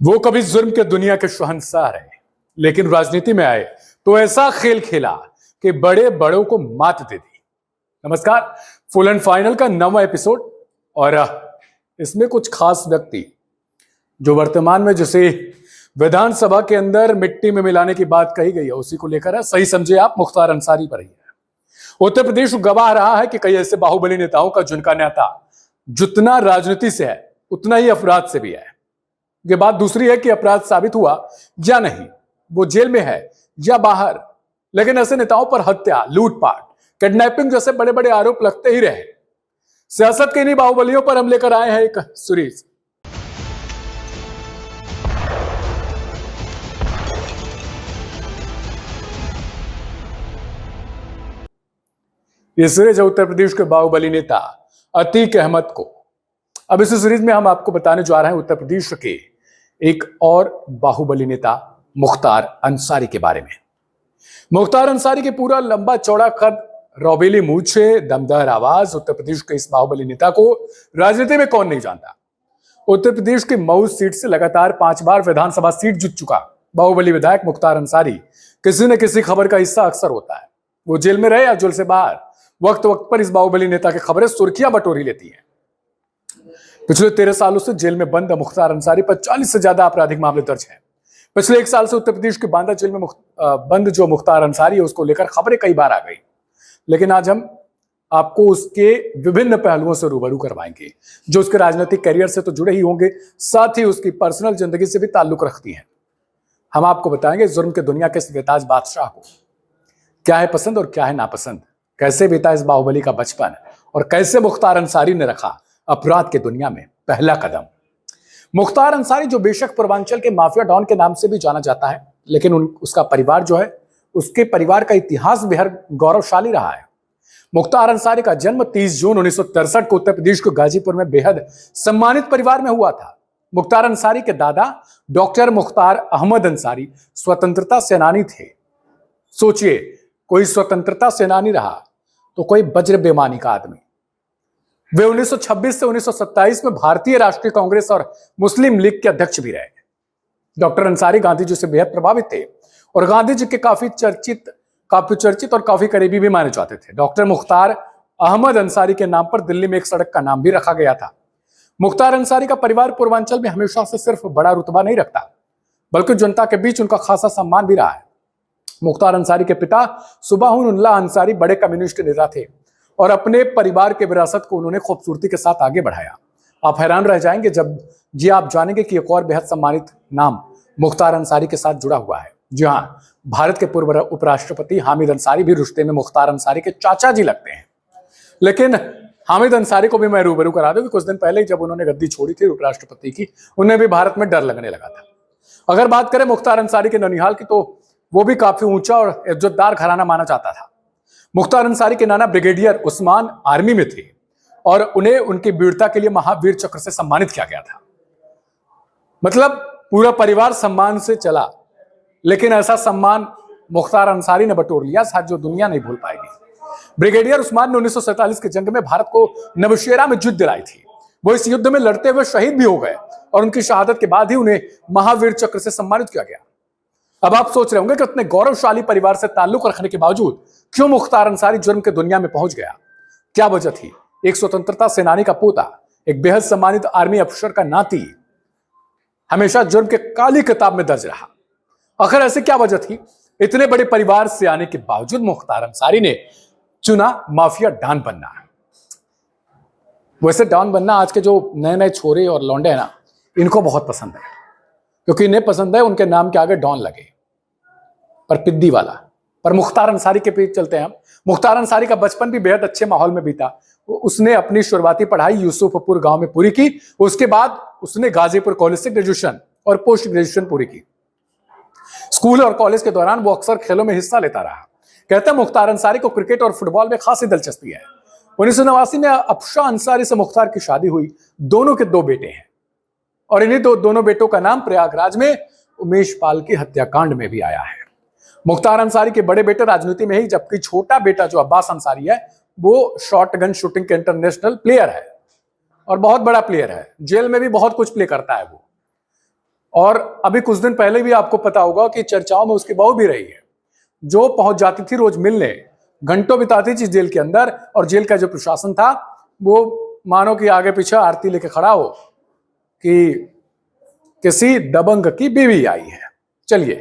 वो कभी जुर्म के दुनिया के शहंशाह रहे, लेकिन राजनीति में आए तो ऐसा खेल खेला कि बड़े बड़ों को मात दे दी। नमस्कार, फुल एंड फाइनल का 9वां एपिसोड। और इसमें कुछ खास व्यक्ति जो वर्तमान में जिसे विधानसभा के अंदर मिट्टी में मिलाने की बात कही गई है उसी को लेकर है। सही समझे आप, मुख्तार अंसारी पर ही है। उत्तर प्रदेश गवाह रहा है कि कई ऐसे बाहुबली नेताओं का जिनका नेता जितना राजनीति से है उतना ही अपराध से भी है। ये बात दूसरी है कि अपराध साबित हुआ या नहीं, वो जेल में है या बाहर, लेकिन ऐसे नेताओं पर हत्या, लूटपाट, किडनैपिंग जैसे बड़े बड़े आरोप लगते ही रहे। सियासत के इन्हीं बाहुबलियों पर हम लेकर आए हैं एक सीरीज। ये सीरीज है उत्तर प्रदेश के बाहुबली नेता अतीक अहमद को। अब इस सीरीज में हम आपको बताने जा रहे हैं उत्तर प्रदेश के एक और बाहुबली नेता मुख्तार अंसारी के बारे में। मुख्तार अंसारी के पूरा लंबा चौड़ा कद, रौबीली मूछे, दमदार आवाज, उत्तर प्रदेश के इस बाहुबली नेता को राजनीति में कौन नहीं जानता। उत्तर प्रदेश की मऊ सीट से लगातार 5 बार विधानसभा सीट जीत चुका बाहुबली विधायक मुख्तार अंसारी किसी न किसी खबर का हिस्सा अक्सर होता है। वो जेल में रहे या जेल से बाहर, वक्त वक्त पर इस बाहुबली नेता की खबरें सुर्खियां बटोरी लेती हैं। पिछले 13 सालों से जेल में बंद मुख्तार अंसारी पर 40 से ज्यादा आपराधिक मामले दर्ज हैं। पिछले 1 साल से उत्तर प्रदेश के बांदा जेल में बंद जो मुख्तार अंसारी है उसको लेकर खबरें कई बार आ गई, लेकिन आज हम आपको उसके विभिन्न पहलुओं से रूबरू करवाएंगे जो उसके राजनीतिक करियर से तो जुड़े ही होंगे, साथ ही उसकी पर्सनल जिंदगी से भी ताल्लुक रखती हैं। हम आपको बताएंगे जुर्म के दुनिया के इस बेताज बादशाह को क्या है पसंद और क्या है नापसंद, कैसे बीता इस बाहुबली का बचपन और कैसे मुख्तार अंसारी ने रखा अपराध के दुनिया में पहला कदम। मुख्तार अंसारी जो बेशक पूर्वांचल के माफिया डॉन के नाम से भी जाना जाता है, लेकिन उसका परिवार जो है, उसके परिवार का इतिहास बेहद गौरवशाली रहा है। मुख्तार अंसारी का जन्म 30 जून 1963 को उत्तर प्रदेश के गाजीपुर में बेहद सम्मानित परिवार में हुआ था। मुख्तार अंसारी के दादा डॉक्टर मुख्तार अहमद अंसारी स्वतंत्रता सेनानी थे। सोचिए, कोई स्वतंत्रता सेनानी रहा तो कोई वज्र बेमानी का आदमी। वे 1926 से 1927 में भारतीय राष्ट्रीय कांग्रेस और मुस्लिम लीग के अध्यक्ष भी रहे। डॉक्टर अंसारी गांधी जी से बेहद प्रभावित थे और गांधी जी के काफी चर्चित और काफी करीबी भी माने जाते थे। डॉक्टर मुख्तार अहमद अंसारी के नाम पर दिल्ली में एक सड़क का नाम भी रखा गया था। मुख्तार अंसारी का परिवार पूर्वांचल में हमेशा से सिर्फ बड़ा रुतबा नहीं रखता, बल्कि जनता के बीच उनका खासा सम्मान भी रहा है। मुख्तार अंसारी के पिता सुबाहुल्लाह अंसारी बड़े कम्युनिस्ट नेता थे और अपने परिवार के विरासत को उन्होंने खूबसूरती के साथ आगे बढ़ाया। आप हैरान रह जाएंगे जब आप जानेंगे कि एक और बेहद सम्मानित नाम मुख्तार अंसारी के साथ जुड़ा हुआ है। जी हाँ, भारत के पूर्व उपराष्ट्रपति हामिद अंसारी भी रिश्ते में मुख्तार अंसारी के चाचा जी लगते हैं। लेकिन हामिद अंसारी को भी मैं रूबरू करा दूं कि कुछ दिन पहले जब उन्होंने गद्दी छोड़ी थी उपराष्ट्रपति की, उन्हें भी भारत में डर लगने लगा था। अगर बात करें मुख्तार अंसारी के ननिहाल की, तो वो भी काफी ऊंचा और इज्जतदार घराना माना जाता था। मुख्तार अंसारी के नाना ब्रिगेडियर उस्मान आर्मी में थे और उन्हें उनकी वीरता के लिए महावीर चक्र से सम्मानित किया गया था। मतलब पूरा परिवार सम्मान से चला, लेकिन ऐसा सम्मान मुख्तार अंसारी ने बटोर लिया शायद जो दुनिया नहीं भूल पाएगी। ब्रिगेडियर उस्मान ने 1947 के जंग में भारत को नवशेरा में जीत दिलाई थी। वो इस युद्ध में लड़ते हुए शहीद भी हो गए और उनकी शहादत के बाद ही उन्हें महावीर चक्र से सम्मानित किया गया। अब आप सोच रहे होंगे कि इतने गौरवशाली परिवार से ताल्लुक रखने के बावजूद क्यों मुख्तार अंसारी जुर्म के दुनिया में पहुंच गया। क्या वजह थी? एक स्वतंत्रता सेनानी का पोता, एक बेहद सम्मानित आर्मी अफसर का नाती, हमेशा जुर्म के काली किताब में दर्ज रहा। आखिर ऐसी क्या वजह थी? इतने बड़े परिवार से आने के बावजूद मुख्तार अंसारी ने चुना माफिया डॉन बनना। वैसे डॉन बनना आज के जो नए नए छोरे और लौंडे हैं ना, इनको बहुत पसंद है, क्योंकि इन्हें पसंद है उनके नाम के आगे डॉन लगे, पर पिद्दी वाला। पर मुख्तार अंसारी के पीछे चलते हैं हम। मुख्तार अंसारी का बचपन भी बेहद अच्छे माहौल में बीता। उसने अपनी शुरुआती पढ़ाई यूसुफपुर गांव में पूरी की। उसके बाद उसने गाजीपुर कॉलेज से ग्रेजुएशन और पोस्ट ग्रेजुएशन पूरी की। स्कूल और कॉलेज के दौरान वो अक्सर खेलों में हिस्सा लेता रहा। कहते हैं मुख्तार अंसारी को क्रिकेट और फुटबॉल में खासी दिलचस्पी है। 1989 में अफशा अंसारी से मुख्तार की शादी हुई। दोनों के 2 बेटे हैं और इन्हीं दोनों बेटों का नाम प्रयागराज में उमेश पाल की हत्याकांड में भी आया है। मुख्तार अंसारी के बड़े बेटे राजनीति में ही, जबकि छोटा बेटा जो अब्बास अंसारी है वो शॉटगन शूटिंग के इंटरनेशनल प्लेयर है और बहुत बड़ा प्लेयर है। जेल में भी बहुत कुछ प्ले करता है वो। और अभी कुछ दिन पहले भी आपको पता होगा कि चर्चाओं में उसकी बहू भी रही है, जो पहुंच जाती थी रोज मिलने, घंटों बिताती थी जेल के अंदर, और जेल का जो प्रशासन था वो मानो कि आगे पीछे आरती लेके खड़ा हो कि किसी दबंग की बीवी आई है। चलिए,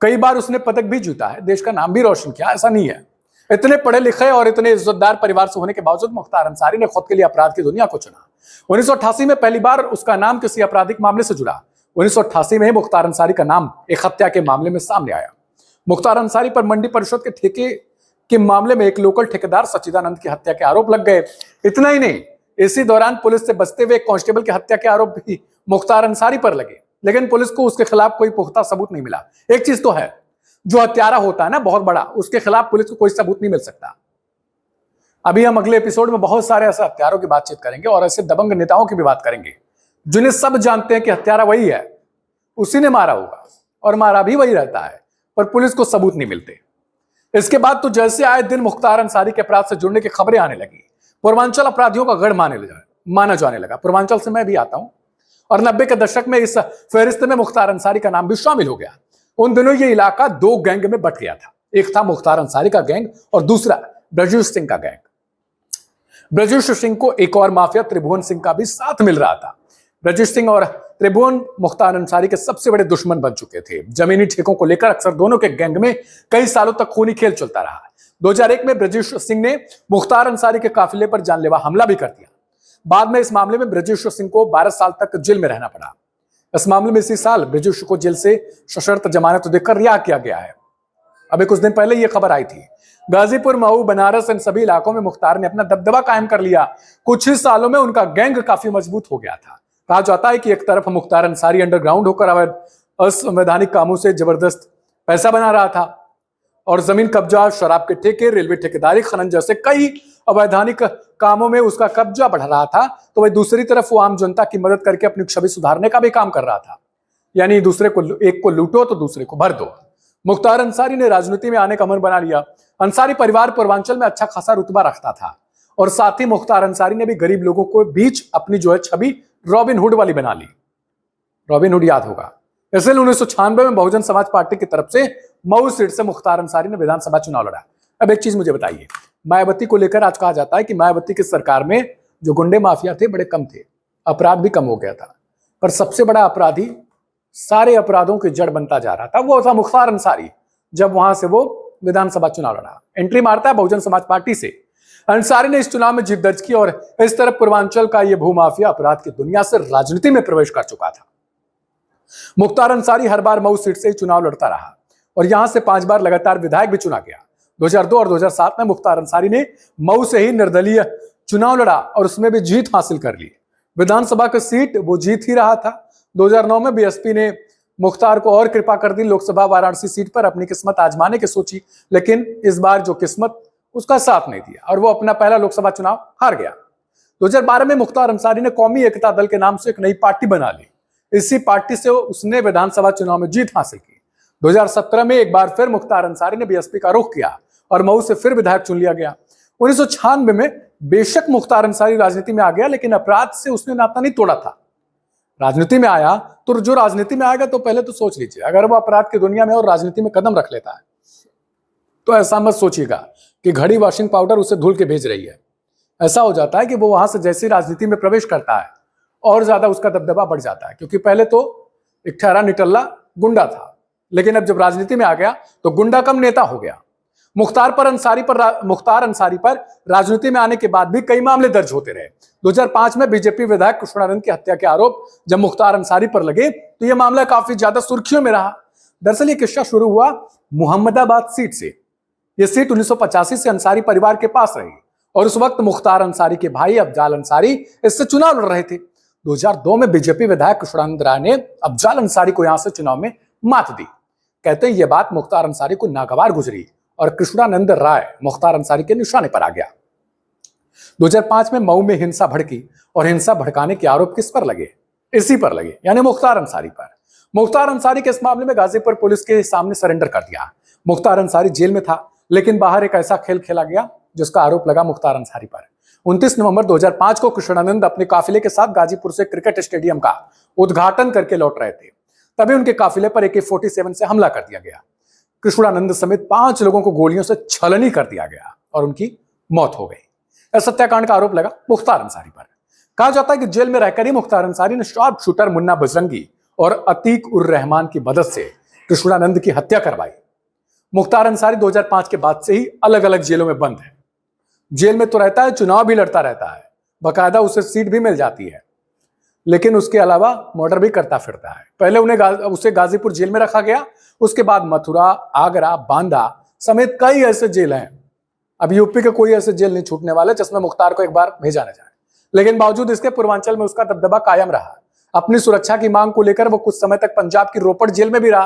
कई बार उसने पदक भी जीता है, देश का नाम भी रोशन किया, ऐसा नहीं है। इतने पढ़े लिखे और इतने इज्जतदार परिवार से होने के बावजूद मुख्तार अंसारी ने खुद के लिए अपराध की दुनिया को चुना। 1988 में पहली बार उसका नाम किसी आपराधिक मामले से जुड़ा। 1988 में ही मुख्तार अंसारी का नाम एक हत्या के मामले में सामने आया। मुख्तार अंसारी पर मंडी परिषद के ठेके के मामले में एक लोकल ठेकेदार सच्चिदानंद की हत्या के आरोप लग गए। इतना ही नहीं, इसी दौरान पुलिस से बचते हुए एक कांस्टेबल की हत्या के आरोप भी मुख्तार अंसारी पर लगे, लेकिन पुलिस को उसके खिलाफ कोई पुख्ता सबूत नहीं मिला। एक चीज तो है, जो हत्यारा होता है ना बहुत बड़ा, उसके खिलाफ पुलिस को कोई सबूत नहीं मिल सकता। अभी हम अगले एपिसोड में बहुत सारे ऐसे हत्यारों की बातचीत करेंगे और ऐसे दबंग नेताओं की भी बात करेंगे जिन्हें सब जानते हैं कि हत्यारा वही है, उसी ने मारा होगा और मारा भी वही रहता है, पर पुलिस को सबूत नहीं मिलते। इसके बाद तो जैसे आए दिन मुख्तार अंसारी के अपराध से जुड़ने की खबरें आने लगी। पूर्वांचल अपराधियों का गढ़ माना जाने लगा। पूर्वांचल से मैं भी आता हूं और 90 के दशक में इस फहरिस्त में मुख्तार अंसारी का नाम भी शामिल हो गया। उन दिनों ये इलाका दो गैंग में बट गया था। एक था मुख्तार अंसारी का गैंग और दूसरा ब्रजेश सिंह का गैंग। ब्रजेश सिंह को एक और माफिया त्रिभुवन सिंह का भी साथ मिल रहा था। ब्रजेश सिंह और त्रिभुवन मुख्तार अंसारी के सबसे बड़े दुश्मन बन चुके थे। जमीनी ठेकों को लेकर अक्सर दोनों के गैंग में कई सालों तक खूनी खेल चलता रहा। 2001 में ब्रजेश सिंह ने मुख्तार अंसारी के काफिले पर जानलेवा हमला भी कर दिया। बाद में इस मामले में ब्रजेश सिंह को 12 साल तक जेल में रहना पड़ा। इस मामले में इसी साल ब्रजेश को जेल से सशर्त जमानत देकर रिहा किया गया है। अभी कुछ दिन पहले यह खबर आई थी। गाजीपुर, मऊ, बनारस, इन सभी इलाकों में मुख्तार ने अपना दबदबा कायम कर लिया। कुछ ही सालों में उनका गैंग काफी मजबूत हो गया था। कहा जाता है कि एक तरफ मुख्तार अंसारी अंडरग्राउंड होकर अवैध असंवैधानिक कामों से जबरदस्त पैसा बना रहा था और जमीन कब्जा, शराब के ठेके, रेलवे ठेकेदारी, खनन जैसे कई अवैधानिक कामों में उसका कब्जा बढ़ रहा था, तो वही दूसरी तरफ वो आम जनता की मदद करके अपनी छवि सुधारने का भी काम कर रहा था। यानी दूसरे को, एक को लूटो तो दूसरे को भर दो। मुख्तार अंसारी ने राजनीति में आने का मन बना लिया। अंसारी परिवार पूर्वांचल में अच्छा खासा रुतबा रखता था और साथ ही मुख्तार अंसारी ने भी गरीब लोगों को बीच अपनी जो है छवि रॉबिन हुड वाली बना ली। रॉबिन हुड याद होगा। इसलिए 1996 में बहुजन समाज पार्टी की तरफ से मऊ सीट से मुख्तार अंसारी ने विधानसभा चुनाव लड़ा। अब एक चीज मुझे बताइए, मायावती को लेकर आज कहा जाता है कि मायावती की सरकार में जो गुंडे माफिया थे बड़े कम थे, अपराध भी कम हो गया था, पर सबसे बड़ा अपराधी सारे अपराधों की जड़ बनता जा रहा था वो था मुख्तार अंसारी। जब वहां से वो विधानसभा चुनाव लड़ा, एंट्री मारता है बहुजन समाज पार्टी से। अंसारी ने इस चुनाव में जीत दर्ज की और इस तरफ पूर्वांचल का यह भूमाफिया अपराध की दुनिया से राजनीति में प्रवेश कर चुका था। मुख्तार अंसारी हर बार मऊ सीट से ही चुनाव लड़ता रहा और यहां से 5 बार लगातार विधायक भी चुना गया। 2002 और 2007 में मुख्तार अंसारी ने मऊ से ही निर्दलीय चुनाव लड़ा और उसमें भी जीत हासिल कर ली। विधानसभा की सीट वो जीत ही रहा था। 2009 में बीएसपी ने मुख्तार को और कृपा कर दी। लोकसभा वाराणसी सीट पर अपनी किस्मत आजमाने की सोची, लेकिन इस बार जो किस्मत उसका साथ नहीं दिया और वो अपना पहला लोकसभा चुनाव हार गया। 2012 में मुख्तार अंसारी ने कौमी एकता दल के नाम से एक नई पार्टी बना ली। इसी पार्टी से उसने विधानसभा चुनाव में जीत हासिल की। 2017 में एक बार फिर मुख्तार अंसारी ने बीएसपी का रुख किया और मऊ से फिर विधायक चुन लिया गया। 1996 में बेशक मुख्तार अंसारी राजनीति में आ गया, लेकिन अपराध से उसने नाता नहीं तोड़ा था। राजनीति में आया तो जो राजनीति में आएगा तो पहले तो सोच लीजिए, अगर वो अपराध की दुनिया में और राजनीति में कदम रख लेता है तो ऐसा मत सोचिएगा कि घड़ी वॉशिंग पाउडर उसे धुल के भेज रही है। ऐसा हो जाता है कि वो वहां से जैसे राजनीति में प्रवेश करता है और ज्यादा उसका दबदबा बढ़ जाता है, क्योंकि पहले तो एक ठहरा निटल्ला गुंडा था, लेकिन अब जब राजनीति में आ गया तो गुंडा कम नेता हो गया। मुख्तार अंसारी पर राजनीति में आने के बाद भी कई मामले दर्ज होते रहे। 2005 में बीजेपी विधायक कृष्णानंद की हत्या के आरोप जब मुख्तार अंसारी पर लगे तो यह मामला काफी ज्यादा सुर्खियों में रहा। दरअसल ये किस्सा शुरू हुआ मुहम्मदाबाद सीट से। यह सीट 1985 से अंसारी परिवार के पास रही और उस वक्त मुख्तार अंसारी के भाई अफजाल अंसारी इससे चुनाव लड़ रहे थे। 2002 में बीजेपी विधायक कृष्णानंद राय ने अफजाल अंसारी को यहां से चुनाव में मात दी। कहते हैं यह बात मुख्तार अंसारी को नागवार गुजरी और कृष्णानंद राय मुख्तार अंसारी के निशाने पर आ गया। 2005 में मऊ में हिंसा भड़की और हिंसा भड़काने के आरोप किस पर लगे? इसी पर लगे, यानी मुख्तार अंसारी पर। मुख्तार अंसारी के इस मामले में गाजीपुर पुलिस के सामने सरेंडर कर दिया। मुख्तार अंसारी जेल में था, लेकिन बाहर एक ऐसा खेल खेला गया जिसका आरोप लगा मुख्तार अंसारी पर। 29 नवंबर 2005 को कृष्णानंद अपने काफिले के साथ गाजीपुर से क्रिकेट स्टेडियम का उद्घाटन करके लौट रहे थे। तभी उनके काफिले पर AK-47 से हमला कर दिया गया। कृष्णानंद समेत 5 लोगों को गोलियों से छलनी कर दिया गया और उनकी मौत हो गई। इस हत्याकांड का आरोप लगा मुख्तार अंसारी पर। कहा जाता है कि जेल में रहकर ही मुख्तार अंसारी ने शॉर्प शूटर मुन्ना बजरंगी और अतीक उर रहमान की मदद से कृष्णानंद की हत्या करवाई। मुख्तार अंसारी 2005 के बाद से ही अलग अलग जेलों में बंद है। जेल में तो रहता है, चुनाव भी लड़ता रहता है, बाकायदा उसे सीट भी मिल जाती है, लेकिन उसके अलावा मर्डर भी करता फिरता है। पहले उसे गाजीपुर जेल में रखा गया, उसके बाद मथुरा, आगरा, बांदा समेत कई ऐसे जेल हैं। अब यूपी के कोई ऐसे जेल नहीं छूटने वाले जिसमें मुख्तार को एक बार भेजा न जाए। लेकिन बावजूद इसके पूर्वांचल में उसका दबदबा कायम रहा। अपनी सुरक्षा की मांग को लेकर वो कुछ समय तक पंजाब की रोपड़ जेल में भी रहा।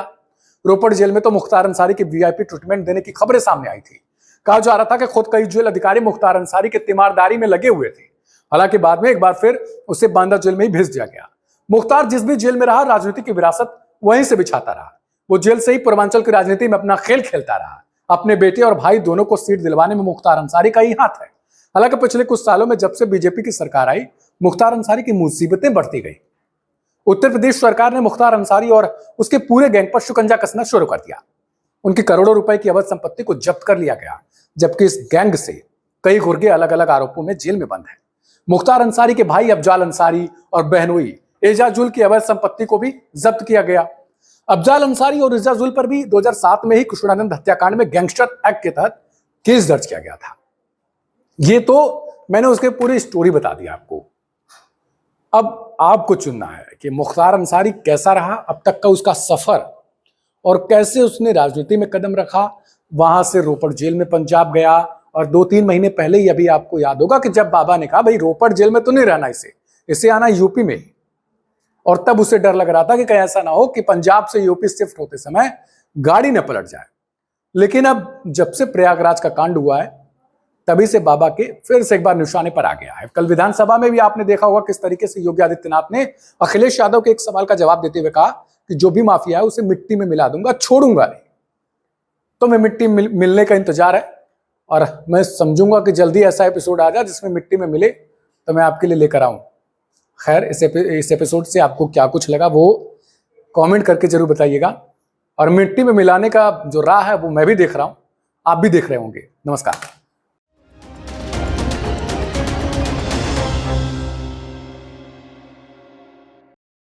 रोपड़ जेल में तो मुख्तार अंसारी की VIP ट्रीटमेंट देने की खबरें सामने आई थी। कहा जा रहा था कि खुद कई जेल अधिकारी मुख्तार अंसारी के तीमारदारी में लगे हुए थे। हालांकि बाद में एक बार फिर उसे बांदा जेल में ही भेज दिया गया। मुख्तार जिस भी जेल में रहा, राजनीति की विरासत वहीं से बिछाता रहा। वो जेल से ही पूर्वांचल की राजनीति में अपना खेल खेलता रहा। अपने बेटे और भाई दोनों को सीट दिलवाने में मुख्तार अंसारी का ही हाथ है। हालांकि पिछले कुछ सालों में जब से BJP की सरकार आई, मुख्तार अंसारी की मुसीबतें बढ़ती गई। उत्तर प्रदेश सरकार ने मुख्तार अंसारी और उसके पूरे गैंग पर शिकंजा कसना शुरू कर दिया। उनकी करोड़ों रुपए की अवैध संपत्ति को जब्त कर लिया गया, जबकि इस गैंग से कई गुर्गे अलग अलग आरोपों में जेल में बंद हैं। मुख्तार अंसारी के भाई अफजाल अंसारी और बहनोई एजाजुल की अवैध संपत्ति को भी जब्त किया गया। अफजाल अंसारी और एजाजुल पर भी 2007 में ही कृष्णानंद हत्याकांड में गैंगस्टर एक्ट के तहत केस दर्ज किया गया था। ये तो मैंने उसके पूरी स्टोरी बता दी आपको। अब आपको चुनना है कि मुख्तार अंसारी कैसा रहा अब तक का उसका सफर, और कैसे उसने राजनीति में कदम रखा। वहां से रोपड़ जेल में पंजाब गया, और 2-3 महीने पहले ही अभी आपको याद होगा कि जब बाबा ने कहा भाई रोपड़ जेल में तो नहीं रहना, इसे आना यूपी में ही, और तब उसे डर लग रहा था कि कहीं ऐसा ना हो कि पंजाब से यूपी शिफ्ट होते समय गाड़ी न पलट जाए। लेकिन अब जब से प्रयागराज का कांड हुआ है, तभी से बाबा के फिर से एक बार निशाने पर आ गया है। कल विधानसभा में भी आपने देखा होगा किस तरीके से योगी आदित्यनाथ ने अखिलेश यादव के एक सवाल का जवाब देते हुए कहा कि जो भी माफिया है उसे मिट्टी में मिला दूंगा, छोड़ूंगा नहीं। तो मैं मिट्टी मिलने का इंतजार है, और मैं समझूंगा कि जल्दी ऐसा एपिसोड आ जाए जिसमें मिट्टी में मिले तो मैं आपके लिए लेकर आऊं। खैर, इस एपिसोड से आपको क्या कुछ लगा वो कमेंट करके जरूर बताइएगा। और मिट्टी में मिलाने का जो राह है वो मैं भी देख रहा हूं, आप भी देख रहे होंगे। नमस्कार।